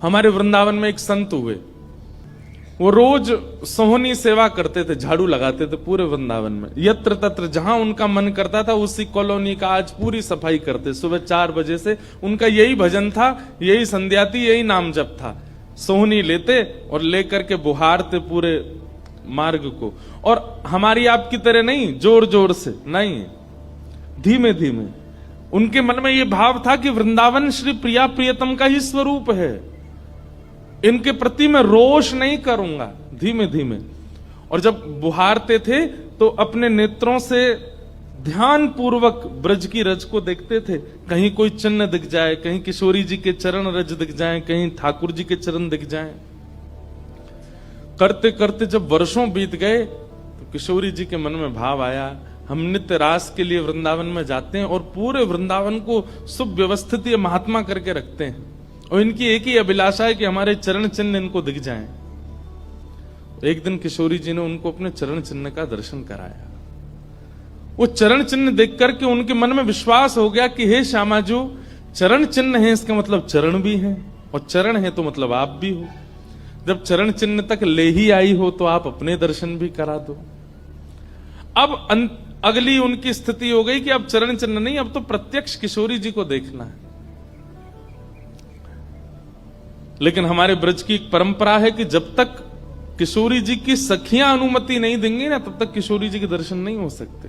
हमारे वृंदावन में एक संत हुए, वो रोज सोहनी सेवा करते थे, झाड़ू लगाते थे पूरे वृंदावन में, यत्र तत्र जहां उनका मन करता था उसी कॉलोनी का आज पूरी सफाई करते। सुबह 4 बजे से उनका यही भजन था, यही संध्या थी, यही नाम जप था। सोहनी लेते और लेकर के बुहारते पूरे मार्ग को, और हमारी आपकी तरह नहीं जोर जोर से, नहीं, धीमे धीमे। उनके मन में यह भाव था कि वृंदावन श्री प्रिया प्रियतम का ही स्वरूप है, इनके प्रति मैं रोष नहीं करूंगा, धीमे धीमे। और जब बुहारते थे तो अपने नेत्रों से ध्यान पूर्वक ब्रज की रज को देखते थे, कहीं कोई चिन्ह दिख जाए, कहीं किशोरी जी के चरण रज दिख जाए, कहीं ठाकुर जी के चरण दिख जाए। करते करते जब वर्षों बीत गए तो किशोरी जी के मन में भाव आया, हम नित्य रास के लिए वृंदावन में जाते हैं और पूरे वृंदावन को सुव्यवस्थित महात्मा करके रखते हैं, और इनकी एक ही अभिलाषा है कि हमारे चरण चिन्ह इनको दिख जाएं। एक दिन किशोरी जी ने उनको अपने चरण चिन्ह का दर्शन कराया। वो चरण चिन्ह देख करके उनके मन में विश्वास हो गया कि हे श्यामा जो चरण चिन्ह है इसका मतलब चरण भी है, और चरण है तो मतलब आप भी हो। जब चरण चिन्ह तक ले ही आई हो तो आप अपने दर्शन भी करा दो। अब अगली उनकी स्थिति हो गई कि अब चरण चिन्ह नहीं, अब तो प्रत्यक्ष किशोरी जी को देखना है। लेकिन हमारे ब्रज की एक परंपरा है कि जब तक किशोरी जी की सखियां अनुमति नहीं देंगी ना, तब तक किशोरी जी के दर्शन नहीं हो सकते।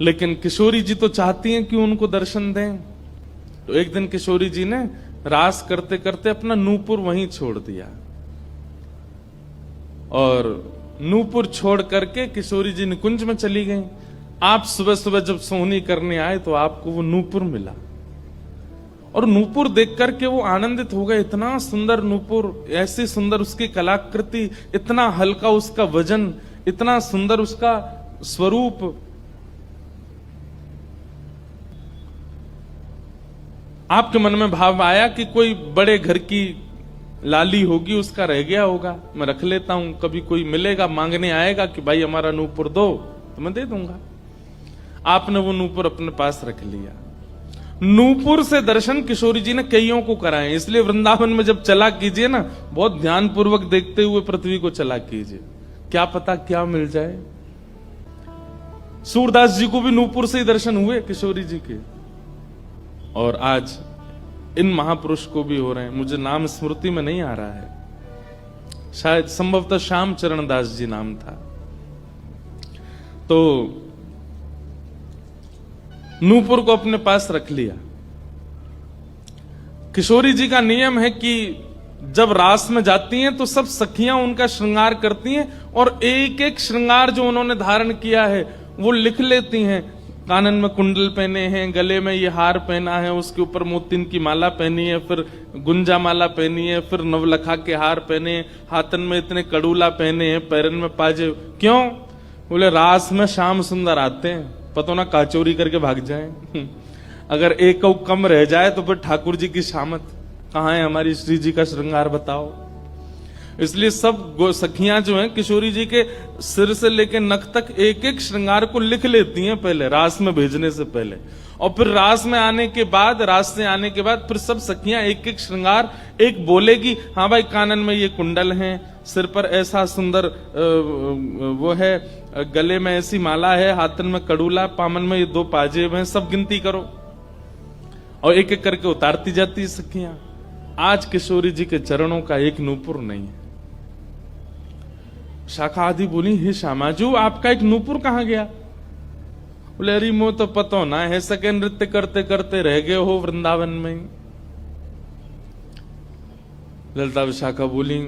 लेकिन किशोरी जी तो चाहती हैं कि उनको दर्शन दें। तो एक दिन किशोरी जी ने रास करते करते अपना नूपुर वहीं छोड़ दिया, और नूपुर छोड़ करके किशोरी जी निकुंज में चली गई। आप सुबह सुबह जब सोहनी करने आए तो आपको वो नूपुर मिला, और नूपुर देख करके वो आनंदित हो गए। इतना सुंदर नूपुर, ऐसी सुंदर उसकी कलाकृति, इतना हल्का उसका वजन, इतना सुंदर उसका स्वरूप। आपके मन में भाव आया कि कोई बड़े घर की लाली होगी, उसका रह गया होगा, मैं रख लेता हूं, कभी कोई मिलेगा मांगने आएगा कि भाई हमारा नूपुर दो तो मैं दे दूंगा। आपने वो नूपुर अपने पास रख लिया। नूपुर से दर्शन किशोरी जी ने कईयों को कराए। इसलिए वृंदावन में जब चला कीजिए ना, बहुत ध्यान पूर्वक देखते हुए पृथ्वी को चला कीजिए, क्या पता क्या मिल जाए। सूरदास जी को भी नूपुर से ही दर्शन हुए किशोरी जी के, और आज इन महापुरुष को भी हो रहे हैं। मुझे नाम स्मृति में नहीं आ रहा है, शायद संभवतः श्याम चरण दास जी नाम था। तो नूपुर को अपने पास रख लिया। किशोरी जी का नियम है कि जब रास में जाती हैं तो सब सखियां उनका श्रृंगार करती हैं, और एक एक श्रृंगार जो उन्होंने धारण किया है वो लिख लेती हैं। कानन में कुंडल पहने हैं, गले में ये हार पहना है, उसके ऊपर मोतिन की माला पहनी है, फिर गुंजा माला पहनी है, फिर नवलखा के हार पहने हैं, हाथन में इतने कड़ूला पहने हैं, पैरन में पाजे। क्यों? बोले रास में श्याम सुंदर आते हैं, पता ना काचोरी करके भाग जाए। अगर एक कम रह जाए तो फिर ठाकुर जी की शामत कहां है, हमारी श्री जी का श्रृंगार बताओ। इसलिए सब सखियां जो हैं किशोरी जी के सिर से लेकर नख तक एक एक श्रृंगार को लिख लेती हैं पहले, रास में भेजने से पहले। और फिर रास में आने के बाद, रास से आने के बाद फिर सब सखियां एक एक श्रृंगार, एक बोलेगी हाँ भाई कानन में ये कुंडल है, सिर पर ऐसा सुंदर वो है, गले में ऐसी माला है, हाथन में कड़ूला, पामन में ये 2 पाजेब हैं, सब गिनती करो। और एक एक करके उतारती जाती है सखियां। आज किशोरी जी के चरणों का एक नूपुर नहीं है। शाखा आदि बोली, हे श्यामाजू आपका एक नूपुर कहां गया? बोले अरे मो तो पतो ना है, सके नृत्य करते करते रह गए हो वृंदावन में। ललिता विशाखा बोली,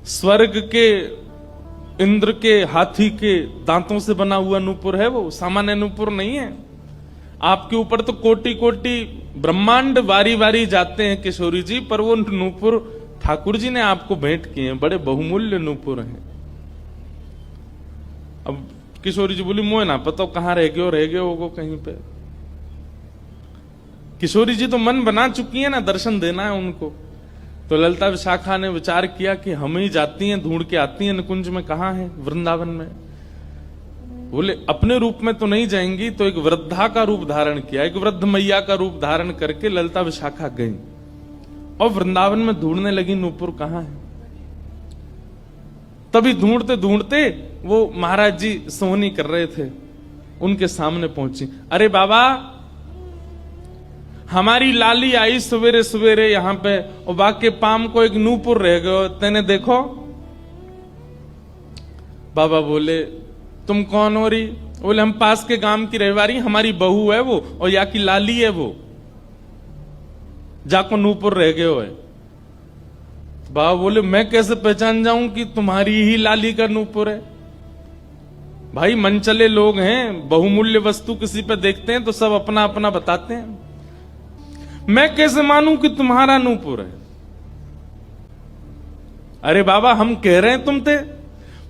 स्वर्ग के इंद्र के हाथी के दांतों से बना हुआ नूपुर है वो, सामान्य नूपुर नहीं है। आपके ऊपर तो कोटि कोटि ब्रह्मांड वारी वारी जाते हैं किशोरी जी, पर वो नूपुर ठाकुर जी ने आपको भेंट किए हैं, बड़े बहुमूल्य नूपुर हैं। अब किशोरी जी बोली, मोह ना पता कहां रह गए होगो कहीं पे। किशोरी जी तो मन बना चुकी है ना, दर्शन देना है उनको। तो ललिता विशाखा ने विचार किया कि हम ही जाती हैं, ढूंढ के आती हैं निकुंज में, कहां है वृंदावन में। बोले अपने रूप में तो नहीं जाएंगी, तो एक वृद्धा का रूप धारण किया, एक वृद्ध मैया का रूप धारण करके ललिता विशाखा गई और वृंदावन में ढूंढने लगी नूपुर कहां है। तभी ढूंढते ढूंढते वो महाराज जी सोहनी कर रहे थे, उनके सामने पहुंची। अरे बाबा, हमारी लाली आई सवेरे सवेरे यहां पे और बाकी पाम को एक नूपुर रह गयो, तेने देखो। बाबा बोले तुम कौन हो रही? बोले हम पास के गांव की रहवारी, हमारी बहू है वो और या की लाली है वो, जाको नूपुर रह गयो है। बाबा बोले मैं कैसे पहचान जाऊं कि तुम्हारी ही लाली का नूपुर है? भाई मनचले लोग हैं, बहुमूल्य वस्तु किसी पे देखते हैं तो सब अपना अपना बताते हैं, मैं कैसे मानूं कि तुम्हारा नूपुर है? अरे बाबा हम कह रहे हैं तुम थे।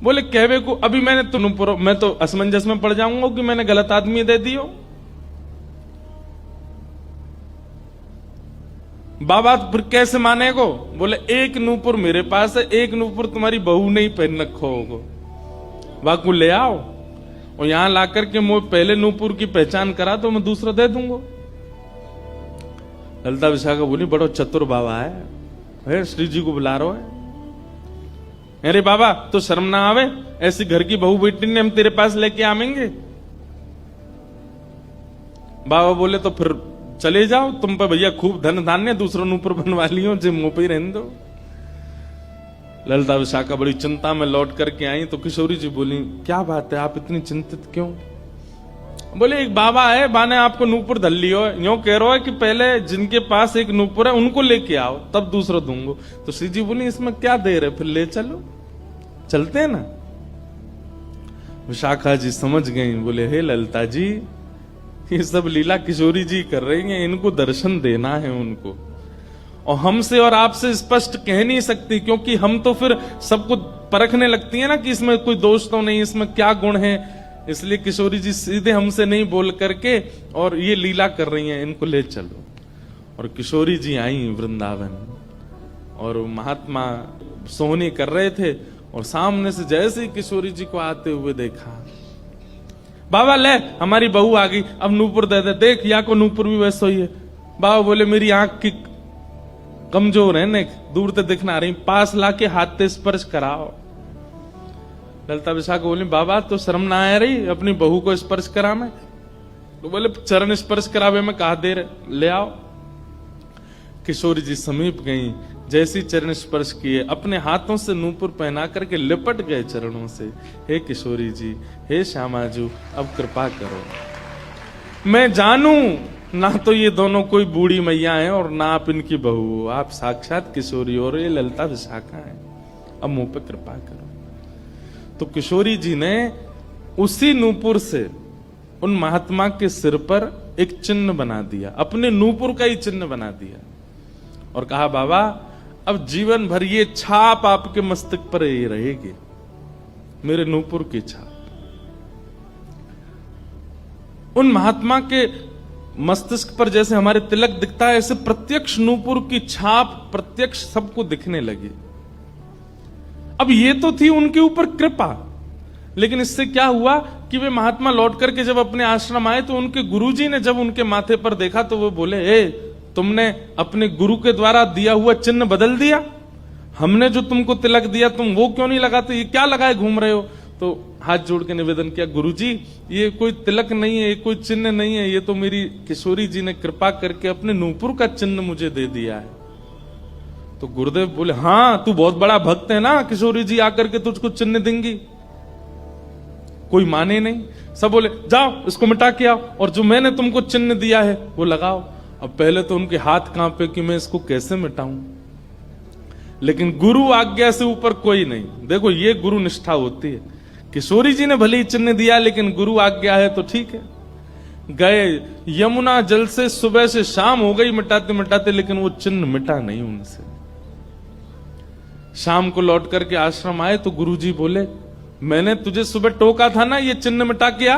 बोले कहवे को अभी मैंने तो नूपुर, मैं तो असमंजस में पड़ जाऊंगा कि मैंने गलत आदमी दे दियो। बाबा फिर कैसे मानेगो? बोले एक नूपुर मेरे पास है, एक नूपुर तुम्हारी बहू ने ही पहन रखो होगो, वाकू ले आओ और यहां लाकर के मुझे पहले नूपुर की पहचान करा तो मैं दूसरा दे दूंगा। ललिता विशाखा बोली बड़ो चतुर बाबा है, श्री जी को बुला रहा है। अरे बाबा तो शर्म ना आवे, ऐसी घर की बहू बेटी ने हम तेरे पास लेके आवेंगे? बाबा बोले तो फिर चले जाओ, तुम पे भैया खूब धन धान्य, दूसरों ऊपर बनवा लियो, जे मुंह पे ही रहने दो। ललिता विशाखा बड़ी चिंता में लौट करके आई तो किशोरी जी बोली क्या बात है, आप इतनी चिंतित क्यों? बोले एक बाबा है, बाने आपको नूपुर धल लियो, यूं कह रहा है कि पहले जिनके पास एक नूपुर है उनको लेके आओ तब दूसरा दूंगो। तो श्री जी बोली इसमें क्या देर है, फिर ले चलो, चलते हैं ना। विशाखा जी समझ गई, बोले हे ललिता जी ये सब लीला किशोरी जी कर रही हैं, इनको दर्शन देना है उनको, और हमसे और आपसे स्पष्ट कह नहीं सकती, क्योंकि हम तो फिर सबको परखने लगती है ना कि इसमें कोई दोष तो नहीं, इसमें क्या गुण है। इसलिए किशोरी जी सीधे हमसे नहीं बोल करके और ये लीला कर रही हैं, इनको ले चलो। और किशोरी जी आई वृंदावन और महात्मा सोहनी कर रहे थे और सामने से जैसे ही किशोरी जी को आते हुए देखा, बाबा ले हमारी बहू आ गई, अब नूपुर दे दे, देख या को नूपुर भी वैसा ही है। बाबा बोले मेरी आंख की कमजोर है ने, दूर से दिखना रही, पास लाके हाथ से स्पर्श कराओ। ललिता विशाखा बोली बाबा तो शर्म ना आ रही अपनी बहू को स्पर्श करा में? तो बोले चरण स्पर्श करावे में कहा देर, ले आओ। किशोरी जी समीप गई, जैसी चरण स्पर्श किए अपने हाथों से नूपुर पहना करके लिपट गए चरणों से। हे किशोरी जी, हे श्यामाजू, अब कृपा करो, मैं जानू ना तो ये दोनों कोई बूढ़ी मैया हैं और ना आप इनकी बहू, आप साक्षात किशोरी और ये ललिता विशाखा है, अब मुंह पे कृपा करो। तो किशोरी जी ने उसी नूपुर से उन महात्मा के सिर पर एक चिन्ह बना दिया, अपने नूपुर का ही चिन्ह बना दिया और कहा बाबा अब जीवन भर ये छाप आपके मस्तक पर ही रहेगी, मेरे नूपुर की छाप। उन महात्मा के मस्तिष्क पर जैसे हमारे तिलक दिखता है, ऐसे प्रत्यक्ष नूपुर की छाप प्रत्यक्ष सबको दिखने लगी। अब ये तो थी उनके ऊपर कृपा, लेकिन इससे क्या हुआ कि वे महात्मा लौट करके जब अपने आश्रम आए तो उनके गुरुजी ने जब उनके माथे पर देखा तो वो बोले ए तुमने अपने गुरु के द्वारा दिया हुआ चिन्ह बदल दिया, हमने जो तुमको तिलक दिया तुम वो क्यों नहीं लगाते, ये क्या लगाए घूम रहे हो? तो हाथ जोड़ के निवेदन किया गुरुजी ये कोई तिलक नहीं है, ये कोई चिन्ह नहीं है, ये तो मेरी किशोरी जी ने कृपा करके अपने नूपुर का चिन्ह मुझे दे दिया है। तो गुरुदेव बोले हाँ तू बहुत बड़ा भक्त है ना, किशोरी जी आकर के तुझको चिन्ह देंगी। कोई माने नहीं, सब बोले जाओ इसको मिटा के आओ और जो मैंने तुमको चिन्ह दिया है वो लगाओ। अब पहले तो उनके हाथ कांपे कि मैं इसको कैसे मिटाऊं, लेकिन गुरु आज्ञा से ऊपर कोई नहीं। देखो ये गुरु निष्ठा होती है। किशोरी जी ने भले ही चिन्ह दिया लेकिन गुरु आज्ञा है तो ठीक है। गए यमुना जल से सुबह से शाम हो गई मिटाते मिटाते, लेकिन वो चिन्ह मिटा नहीं उनसे। शाम को लौट करके आश्रम आए तो गुरुजी बोले मैंने तुझे सुबह टोका था ना ये चिन्ह मिटा के आ,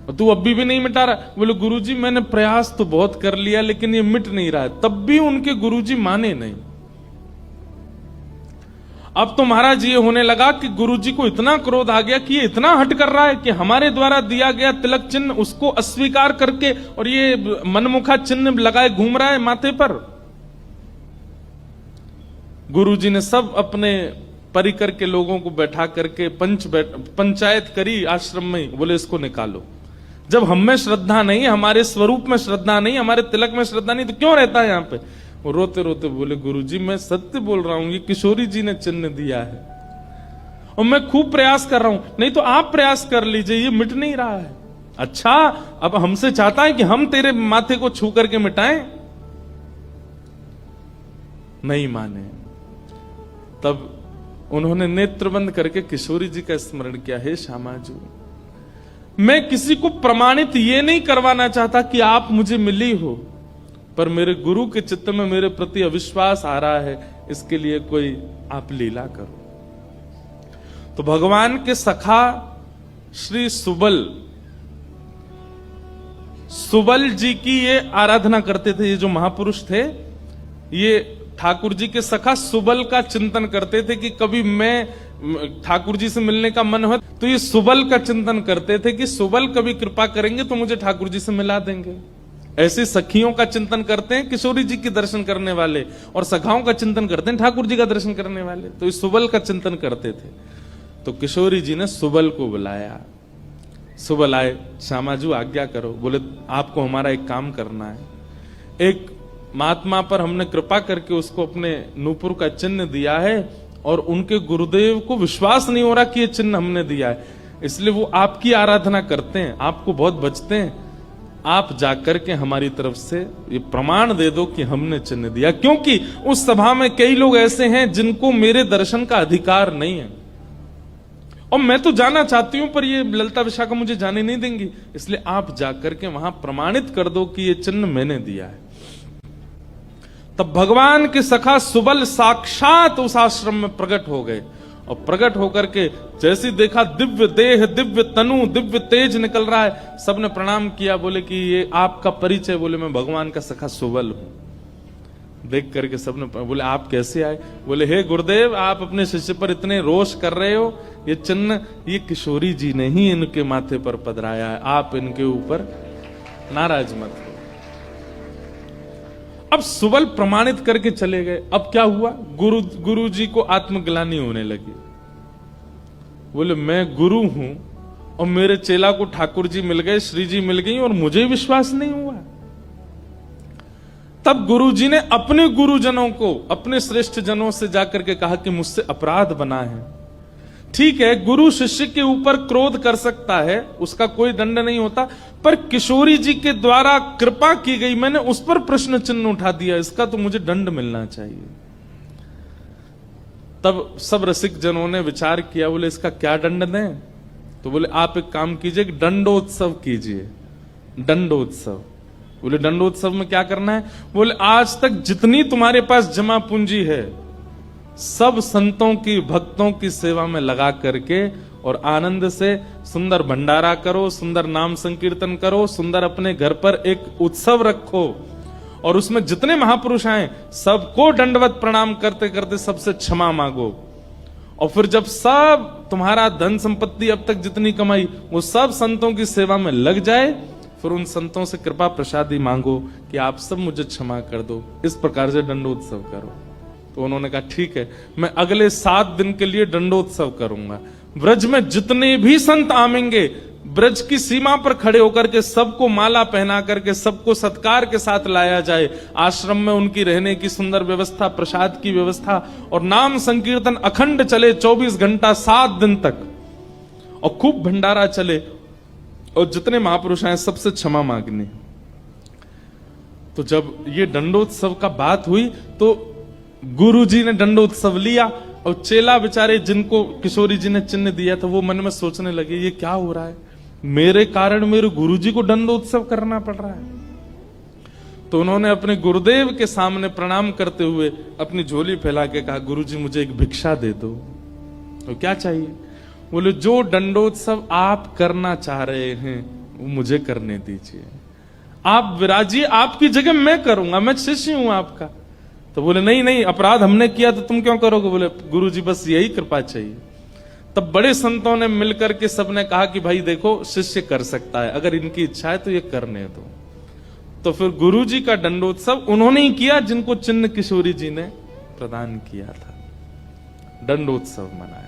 और तू अभी भी नहीं मिटा रहा। बोले गुरुजी मैंने प्रयास तो बहुत कर लिया लेकिन ये मिट नहीं रहा है। तब भी उनके गुरुजी माने नहीं। अब तो महाराज ये होने लगा कि गुरुजी को इतना क्रोध आ गया कि ये इतना हट कर रहा है कि हमारे द्वारा दिया गया तिलक चिन्ह उसको अस्वीकार करके और ये मनमुखा चिन्ह लगाए घूम रहा है माथे पर। गुरुजी ने सब अपने परिकर के लोगों को बैठा करके पंचायत करी आश्रम में, बोले इसको निकालो। जब हम में श्रद्धा नहीं, हमारे स्वरूप में श्रद्धा नहीं, हमारे तिलक में श्रद्धा नहीं, तो क्यों रहता है यहाँ पे? वो रोते रोते बोले गुरुजी मैं सत्य बोल रहा हूं, ये किशोरी जी ने चिन्ह दिया है और मैं खूब प्रयास कर रहा हूं। नहीं तो आप प्रयास कर लीजिए, ये मिट नहीं रहा है। अच्छा, अब हमसे चाहता है कि हम तेरे माथे को छू करके मिटाएं? नहीं माने। तब उन्होंने नेत्र बंद करके किशोरी जी का स्मरण किया, हे श्यामाजू, मैं किसी को प्रमाणित ये नहीं करवाना चाहता कि आप मुझे मिली हो, पर मेरे गुरु के चित्त में मेरे प्रति अविश्वास आ रहा है, इसके लिए कोई आप लीला करो। तो भगवान के सखा श्री सुबल जी की ये आराधना करते थे। ये जो महापुरुष थे, ये ठाकुर जी के सखा सुबल का चिंतन करते थे कि कभी मैं ठाकुर जी से मिलने का मन हो तो ये सुबल का चिंतन करते थे कि सुबल कभी कृपा करेंगे तो मुझे ठाकुर जी से मिला देंगे। ऐसे सखियों का चिंतन करते हैं किशोरी जी के दर्शन करने वाले, और सखाओं का चिंतन करते हैं ठाकुर जी का दर्शन करने वाले। तो इस सुबल का चिंतन करते थे। तो किशोरी जी ने सुबल को बुलाया। सुबल आए, श्यामाजू आज्ञा करो। बोले आपको हमारा एक काम करना है। एक महात्मा पर हमने कृपा करके उसको अपने नूपुर का चिन्ह दिया है और उनके गुरुदेव को विश्वास नहीं हो रहा कि ये चिन्ह हमने दिया है, इसलिए वो आपकी आराधना करते हैं, आपको बहुत बचते हैं। आप जाकर के हमारी तरफ से ये प्रमाण दे दो कि हमने चिन्ह दिया, क्योंकि उस सभा में कई लोग ऐसे हैं जिनको मेरे दर्शन का अधिकार नहीं है और मैं तो जाना चाहती हूं पर ये ललिता विशाखा मुझे जाने नहीं देंगी, इसलिए आप जाकर के वहां प्रमाणित कर दो कि ये चिन्ह मैंने दिया है। तब भगवान के सखा सुबल साक्षात उस आश्रम में प्रकट हो गए और प्रकट होकर के जैसे देखा दिव्य देह, दिव्य तनु, दिव्य तेज निकल रहा है, सबने प्रणाम किया। बोले कि ये आपका परिचय? बोले मैं भगवान का सखा सुबल हूं। देख करके सबने बोले आप कैसे आए? बोले हे गुरुदेव, आप अपने शिष्य पर इतने रोष कर रहे हो, ये चिन्ह ये किशोरी जी ने ही इनके माथे पर पधराया है, आप इनके ऊपर नाराज मत हो। अब सुबल प्रमाणित करके चले गए। अब क्या हुआ? गुरु जी को आत्मग्लानि होने लगी। बोले मैं गुरु हूं और मेरे चेला को ठाकुर जी मिल गए, श्री जी मिल गई और मुझे विश्वास नहीं हुआ। तब गुरु जी ने अपने गुरुजनों को, अपने श्रेष्ठ जनों से जाकर के कहा कि मुझसे अपराध बना है। ठीक है, गुरु शिष्य के ऊपर क्रोध कर सकता है, उसका कोई दंड नहीं होता, पर किशोरी जी के द्वारा कृपा की गई, मैंने उस पर प्रश्न चिन्ह उठा दिया, इसका तो मुझे दंड मिलना चाहिए। तब सब रसिक जनों ने विचार किया, बोले इसका क्या दंड दें? तो बोले आप एक काम कीजिए, दंडोत्सव कीजिए। दंडोत्सव। बोले दंडोत्सव में क्या करना है? बोले आज तक जितनी तुम्हारे पास जमा पूंजी है सब संतों की, भक्तों की सेवा में लगा करके और आनंद से सुंदर भंडारा करो, सुंदर नाम संकीर्तन करो, सुंदर अपने घर पर एक उत्सव रखो और उसमें जितने महापुरुष आए सबको दंडवत प्रणाम करते करते सबसे क्षमा मांगो। और फिर जब सब तुम्हारा धन संपत्ति अब तक जितनी कमाई वो सब संतों की सेवा में लग जाए, फिर उन संतों से कृपा प्रसादी मांगो कि आप सब मुझे क्षमा कर दो। इस प्रकार से दंडोत्सव करो। तो उन्होंने कहा ठीक है, मैं अगले 7 दिन के लिए दंडोत्सव करूंगा। ब्रज में जितने भी संत आवेंगे, ब्रज की सीमा पर खड़े होकर के सबको माला पहना करके सबको सत्कार के साथ लाया जाए। आश्रम में उनकी रहने की सुंदर व्यवस्था, प्रसाद की व्यवस्था और नाम संकीर्तन अखंड चले 24 घंटा 7 दिन तक, और खूब भंडारा चले और जितने महापुरुष आए सबसे क्षमा मांगनी। तो जब ये दंडोत्सव का बात हुई तो गुरु जी ने दंडोत्सव लिया और चेला बेचारे जिनको किशोरी जी ने चिन्ह दिया था वो मन में सोचने लगे ये क्या हो रहा है, मेरे कारण मेरे गुरु जी को दंडोत्सव करना पड़ रहा है। तो उन्होंने अपने गुरुदेव के सामने प्रणाम करते हुए अपनी झोली फैला के कहा, गुरु जी मुझे एक भिक्षा दे दो। तो क्या चाहिए? बोले जो दंडोत्सव आप करना चाह रहे हैं वो मुझे करने दीजिए। आप विराजिए, आपकी जगह मैं करूंगा, मैं शिष्य हूं आपका। तो बोले नहीं नहीं, अपराध हमने किया तो तुम क्यों करोगे? बोले गुरुजी बस यही कृपा चाहिए। तब बड़े संतों ने मिलकर के सबने कहा कि भाई देखो शिष्य कर सकता है, अगर इनकी इच्छा है तो ये करने दो। तो फिर गुरुजी का दंडोत्सव उन्होंने ही किया जिनको चिन्न किशोरी जी ने प्रदान किया था, दंडोत्सव मनाया।